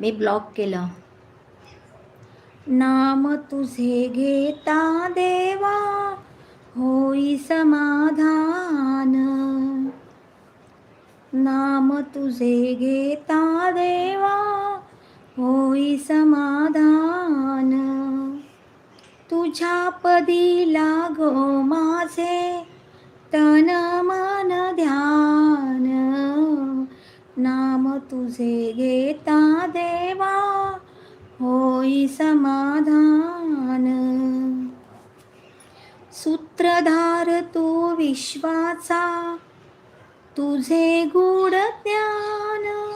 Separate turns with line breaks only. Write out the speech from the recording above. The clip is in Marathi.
मी ब्लॉक केलं. नाम तुझे घेता देवा होई समाधान. नाम तुझे घेता देवा होई समाधान. तुझ्या पदी लागो माझे तन मन ध्यान. नाम तुझे घेता देवा होई समाधान. सूत्रधार तू विश्वाचा तुझे गूढ ज्ञान.